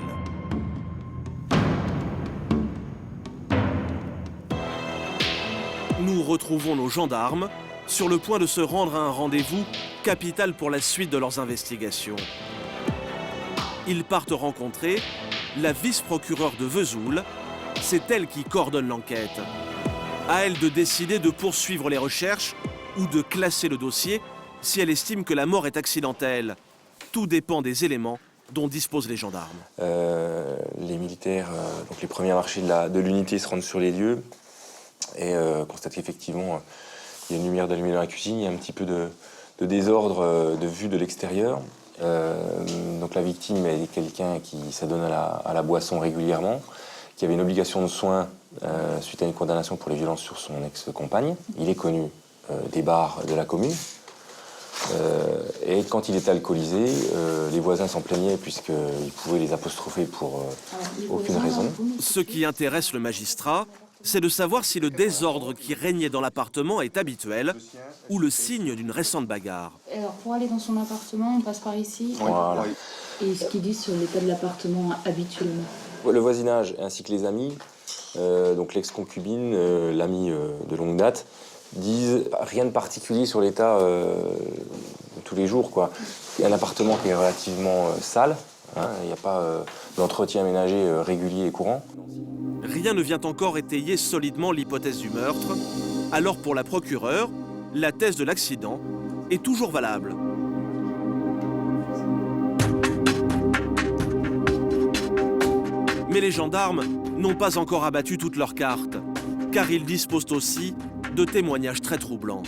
Nous retrouvons nos gendarmes sur le point de se rendre à un rendez-vous capital pour la suite de leurs investigations. Ils partent rencontrer la vice-procureure de Vesoul. C'est elle qui coordonne l'enquête. À elle de décider de poursuivre les recherches ou de classer le dossier si elle estime que la mort est accidentelle. Tout dépend des éléments dont disposent les gendarmes. Les militaires, donc les premiers marchés de l'unité se rendent sur les lieux et constatent qu'effectivement, il y a une lumière d'allumée dans la cuisine, il y a un petit peu de désordre de vue de l'extérieur. Donc la victime est quelqu'un qui s'adonne à la boisson régulièrement, qui avait une obligation de soins suite à une condamnation pour les violences sur son ex-compagne. Il est connu des bars de la commune. Et quand il était alcoolisé, les voisins s'en plaignaient puisqu'ils pouvaient les apostropher pour aucune raison. Ce qui intéresse le magistrat, c'est de savoir si le désordre qui régnait dans l'appartement est habituel ou le signe d'une récente bagarre. Alors pour aller dans son appartement, on passe par ici. Voilà. Et ce qu'ils disent sur l'état de l'appartement habituellement. Le voisinage ainsi que les amis donc l'ex-concubine, l'ami de longue date, disent rien de particulier sur l'état de tous les jours, quoi. Il y a un appartement qui est relativement sale, hein, il n'y a pas d'entretien ménager régulier et courant. Rien ne vient encore étayer solidement l'hypothèse du meurtre. Alors pour la procureure, la thèse de l'accident est toujours valable. Mais les gendarmes n'ont pas encore abattu toutes leurs cartes, car ils disposent aussi de témoignages très troublants.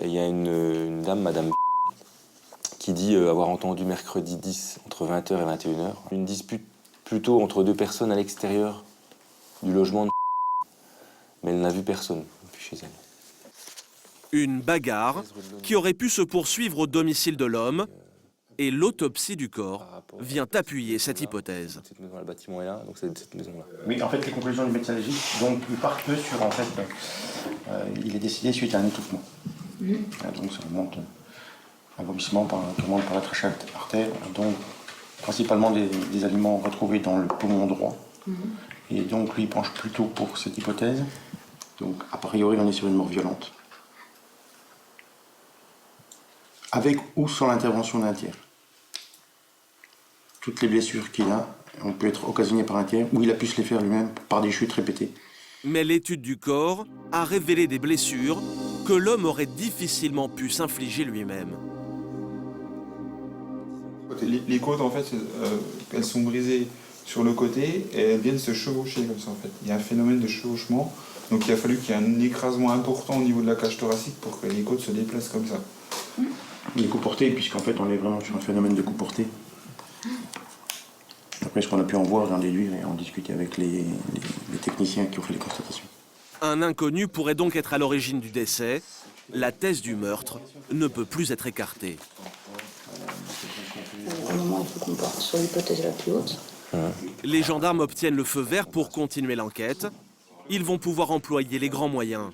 Il y a une dame, Madame, qui dit avoir entendu mercredi 10, entre 20h et 21h, une dispute plutôt entre deux personnes à l'extérieur du logement de mais elle n'a vu personne depuis chez elle. Une bagarre qui aurait pu se poursuivre au domicile de l'homme, et l'autopsie du corps vient appuyer cette hypothèse. Cette maison, le bâtiment est là, donc c'est cette maison-là. Oui, en fait, les conclusions du médecin légiste, donc, ils partent que sur, en fait, il est décédé suite à un étouffement. Donc, ça remonte un vomissement par la trachée artère, donc, principalement des aliments retrouvés dans le poumon droit. Et donc, lui, il penche plutôt pour cette hypothèse. Donc, a priori, on est sur une mort violente. Avec ou sans l'intervention d'un tiers. Toutes les blessures qu'il a ont pu être occasionnées par un tiers, ou il a pu se les faire lui-même par des chutes répétées. Mais l'étude du corps a révélé des blessures que l'homme aurait difficilement pu s'infliger lui-même. Les côtes, en fait, elles sont brisées sur le côté et elles viennent se chevaucher comme ça, en fait. Il y a un phénomène de chevauchement, donc il a fallu qu'il y ait un écrasement important au niveau de la cage thoracique pour que les côtes se déplacent comme ça. Les coups portés, puisqu'en fait, on est vraiment sur un phénomène de coups portés. Après, ce qu'on a pu en voir, en déduire et en discuter avec les techniciens qui ont fait les constatations. Un inconnu pourrait donc être à l'origine du décès. La thèse du meurtre ne peut plus être écartée. Au moment, il faut qu'on parte sur l'hypothèse la plus haute. Les gendarmes obtiennent le feu vert pour continuer l'enquête. Ils vont pouvoir employer les grands moyens.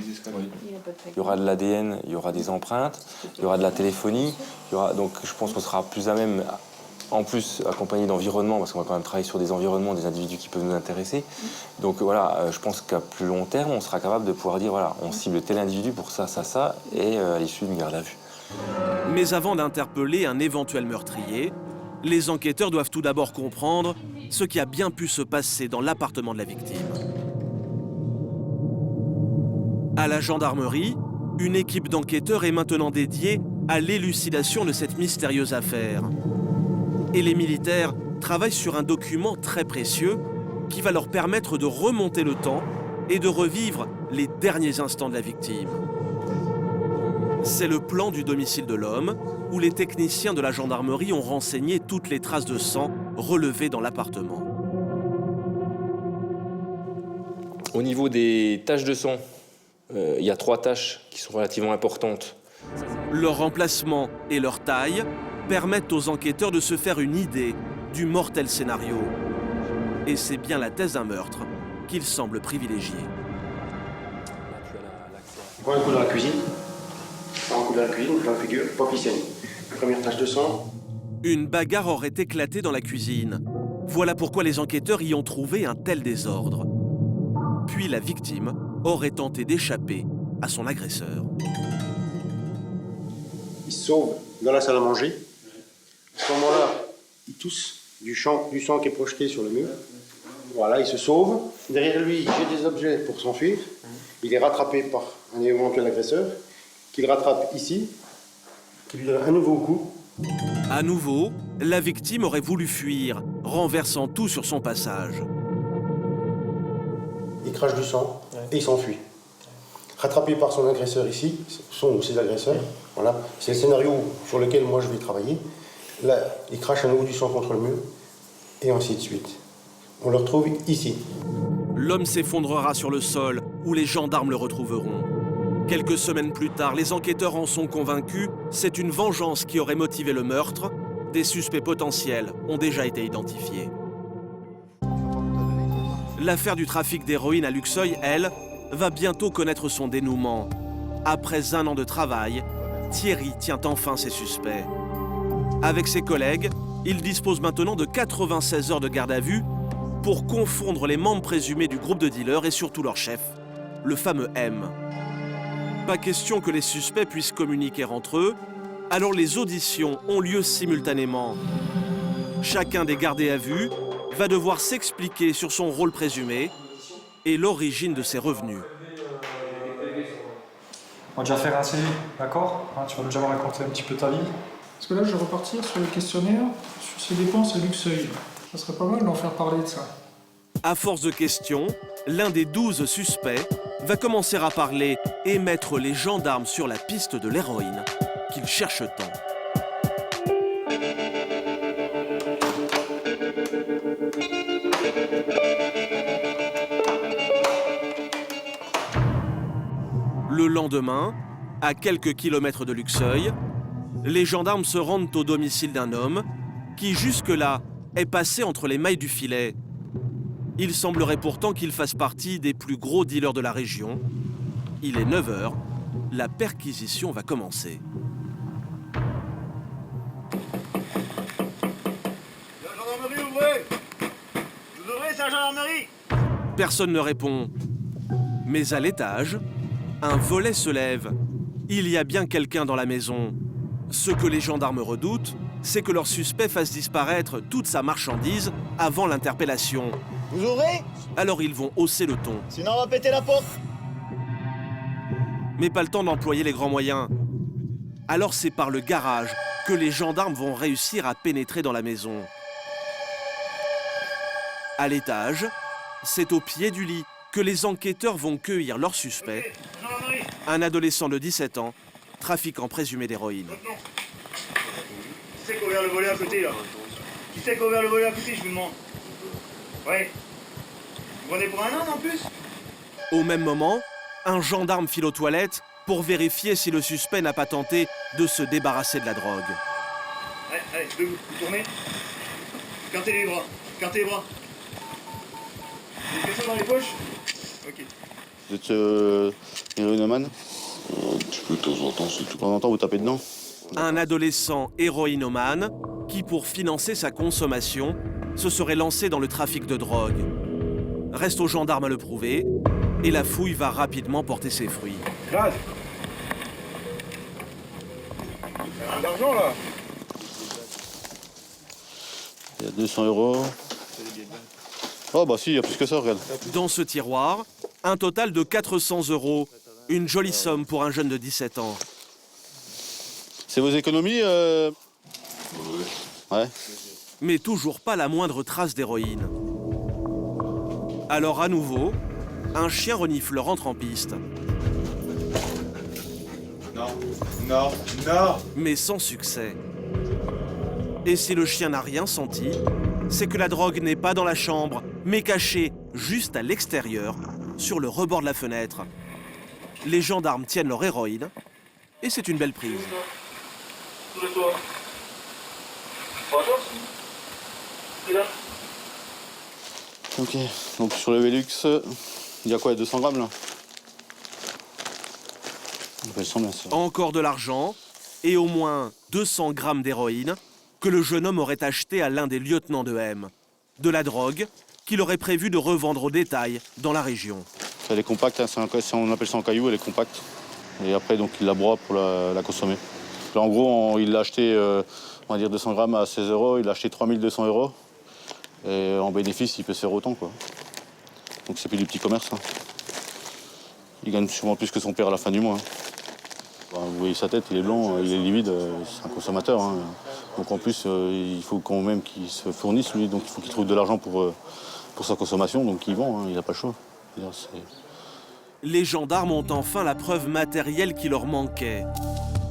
Il y aura de l'ADN, il y aura des empreintes, il y aura de la téléphonie. Donc je pense qu'on sera plus à même, en plus accompagné d'environnement, parce qu'on va quand même travailler sur des environnements, des individus qui peuvent nous intéresser. Donc voilà, je pense qu'à plus long terme, on sera capable de pouvoir dire, voilà, on cible tel individu pour ça, ça, ça, et à l'issue d'une garde à vue. Mais avant d'interpeller un éventuel meurtrier, les enquêteurs doivent tout d'abord comprendre ce qui a bien pu se passer dans l'appartement de la victime. À la gendarmerie, une équipe d'enquêteurs est maintenant dédiée à l'élucidation de cette mystérieuse affaire. Et les militaires travaillent sur un document très précieux qui va leur permettre de remonter le temps et de revivre les derniers instants de la victime. C'est le plan du domicile de l'homme, où les techniciens de la gendarmerie ont renseigné toutes les traces de sang relevées dans l'appartement. Au niveau des taches de sang, il y a 3 taches qui sont relativement importantes. Leur emplacement et leur taille permettent aux enquêteurs de se faire une idée du mortel scénario. Et c'est bien la thèse d'un meurtre qu'ils semblent privilégier. On prend un coup dans la cuisine. Un coup dans la cuisine, on fait la figure, pas piscine. La première tache de sang. Une bagarre aurait éclaté dans la cuisine. Voilà pourquoi les enquêteurs y ont trouvé un tel désordre. Puis la victime aurait tenté d'échapper à son agresseur. Il se sauve dans la salle à manger. À ce moment-là, il tousse du sang qui est projeté sur le mur. Voilà, il se sauve. Derrière lui, il jette des objets pour s'enfuir. Il est rattrapé par un éventuel agresseur, qu'il rattrape ici, qui lui donne un nouveau coup. À nouveau, la victime aurait voulu fuir, renversant tout sur son passage. Il crache du sang et il s'enfuit. Rattrapé par son agresseur ici, son ou ses agresseurs, voilà. C'est le scénario sur lequel moi je vais travailler. Là, il crache à nouveau du sang contre le mur, et ainsi de suite. On le retrouve ici. L'homme s'effondrera sur le sol, où les gendarmes le retrouveront. Quelques semaines plus tard, les enquêteurs en sont convaincus, c'est une vengeance qui aurait motivé le meurtre. Des suspects potentiels ont déjà été identifiés. L'affaire du trafic d'héroïne à Luxeuil, elle, va bientôt connaître son dénouement. Après 1 an de travail, Thierry tient enfin ses suspects. Avec ses collègues, Ils disposent maintenant de 96 heures de garde à vue pour confondre les membres présumés du groupe de dealers et surtout leur chef, le fameux M. Pas question que les suspects puissent communiquer entre eux, alors les auditions ont lieu simultanément. Chacun des gardés à vue va devoir s'expliquer sur son rôle présumé et l'origine de ses revenus. On va déjà faire un CV, d'accord? Tu vas déjà me raconter un petit peu ta vie. Parce que là, je vais repartir sur le questionnaire, sur ses dépenses à Luxeuil. Ça serait pas mal d'en faire parler de ça. À force de questions, l'un des 12 suspects va commencer à parler et mettre les gendarmes sur la piste de l'héroïne qu'ils cherchent tant. Le lendemain, à quelques kilomètres de Luxeuil, les gendarmes se rendent au domicile d'un homme qui, jusque-là, est passé entre les mailles du filet. Il semblerait pourtant qu'il fasse partie des plus gros dealers de la région. Il est 9 h, la perquisition va commencer. La gendarmerie, ouvrez! Vous ouvrez, c'est la gendarmerie! Personne ne répond. Mais à l'étage, un volet se lève. Il y a bien quelqu'un dans la maison. Ce que les gendarmes redoutent, c'est que leur suspect fasse disparaître toute sa marchandise avant l'interpellation. Vous ouvrez? Alors ils vont hausser le ton. Sinon on va péter la porte! Mais pas le temps d'employer les grands moyens. Alors c'est par le garage que les gendarmes vont réussir à pénétrer dans la maison. À l'étage, c'est au pied du lit que les enquêteurs vont cueillir leur suspect, un adolescent de 17 ans, trafiquant présumé d'héroïne. Qui c'est qui a ouvert le volet à côté, là? Qui c'est qui a ouvert le volet à côté, je vous demande? Ouais. Vous prenez pour un âne, en plus? Au même moment, un gendarme file aux toilettes pour vérifier si le suspect n'a pas tenté de se débarrasser de la drogue. Allez, debout, vous tournez. Cartez les bras, cartez les bras. Vous mettez ça dans les poches? Ok. Vous êtes héroïnomane? Un petit peu de temps en temps, c'est tout. De temps en temps, vous tapez dedans? Un adolescent héroïnomane qui, pour financer sa consommation, se serait lancé dans le trafic de drogue. Reste aux gendarmes à le prouver, et la fouille va rapidement porter ses fruits. Grâce. Un d'argent, là. Il y a 200 €. Oh bah si, il y a plus que ça, regarde. Dans ce tiroir, un total de 400 €, une jolie somme pour un jeune de 17 ans. C'est vos économies Ouais. Mais toujours pas la moindre trace d'héroïne. Alors à nouveau, un chien renifleur entre en piste. Non, non, non! Mais sans succès. Et si le chien n'a rien senti, c'est que la drogue n'est pas dans la chambre, mais cachée juste à l'extérieur, sur le rebord de la fenêtre. Les gendarmes tiennent leur héroïne, et c'est une belle prise. Ouvre-toi. Bonjour. C'est là. Ok, donc sur le Velux, il y a quoi, 200 grammes là? Encore de l'argent et au moins 200 grammes d'héroïne que le jeune homme aurait acheté à l'un des lieutenants de M. De la drogue qu'il aurait prévu de revendre au détail dans la région. Elle est compacte, hein, on appelle ça en caillou, elle est compacte. Et après, donc, il la broie pour la consommer. Là, en gros, il l'a acheté, on va dire 200 grammes à 16 €, il l'a acheté 3200 €. Et en bénéfice, il peut se faire autant, quoi. Donc c'est plus du petit commerce. Hein. Il gagne sûrement plus que son père à la fin du mois. Hein. Bah, vous voyez sa tête, il est blanc, il est livide, c'est un consommateur. Hein. Donc en plus, il faut quand même qu'il se fournisse, lui. Donc il faut qu'il trouve de l'argent pour sa consommation, donc il vend, hein, il n'a pas le choix. Les gendarmes ont enfin la preuve matérielle qui leur manquait.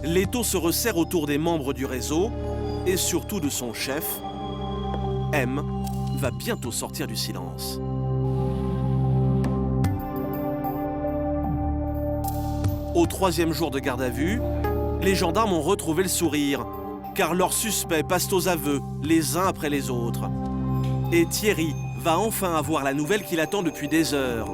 L'étau se resserre autour des membres du réseau et surtout de son chef. M va bientôt sortir du silence. Au 3e jour de garde à vue, les gendarmes ont retrouvé le sourire, car leurs suspects passent aux aveux les uns après les autres. Et Thierry va enfin avoir la nouvelle qu'il attend depuis des heures.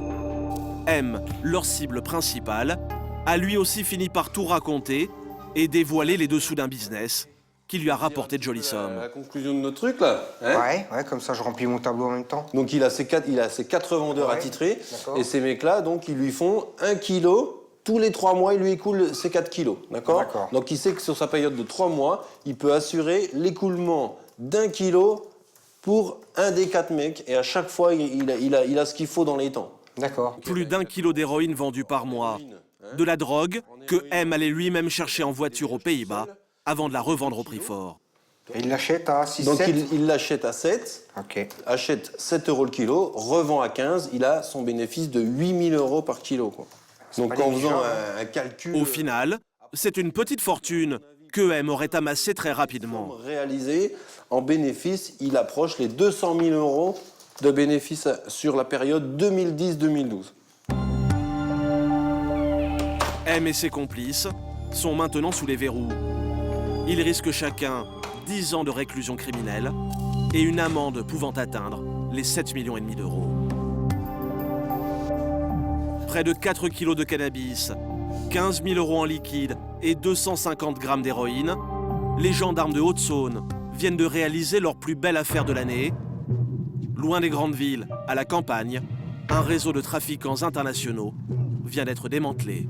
M, leur cible principale, a lui aussi fini par tout raconter et dévoiler les dessous d'un business qui lui a rapporté de jolies sommes. La conclusion de notre truc là. Hein, ouais, comme ça je remplis mon tableau en même temps. donc il a ses 4 vendeurs attitrés et ces mecs-là, donc ils lui font 1 kilo. Tous les 3 mois, il lui écoule ses 4 kilos, d'accord? Donc il sait que sur sa période de 3 mois, il peut assurer l'écoulement d'1 kilo pour un des 4 mecs. Et à chaque fois, il a ce qu'il faut dans les temps. D'accord. Plus d'1 kilo d'héroïne vendue par mois. De la drogue que M allait lui-même chercher en voiture aux Pays-Bas avant de la revendre au prix fort. Et il l'achète à 6, Donc 7. il l'achète à 7, achète 7 € le kilo, revend à 15, il a son bénéfice de 8 000 € par kilo, quoi. Donc en faisant un calcul... Au final, c'est une petite fortune que M aurait amassée très rapidement. Réalisé, en bénéfice, il approche les 200 000 € de bénéfices sur la période 2010-2012. M et ses complices sont maintenant sous les verrous. Ils risquent chacun 10 ans de réclusion criminelle et une amende pouvant atteindre les 7,5 millions d'euros. Près de 4 kilos de cannabis, 15 000 € en liquide et 250 grammes d'héroïne, les gendarmes de Haute-Saône viennent de réaliser leur plus belle affaire de l'année. Loin des grandes villes, à la campagne, un réseau de trafiquants internationaux vient d'être démantelé.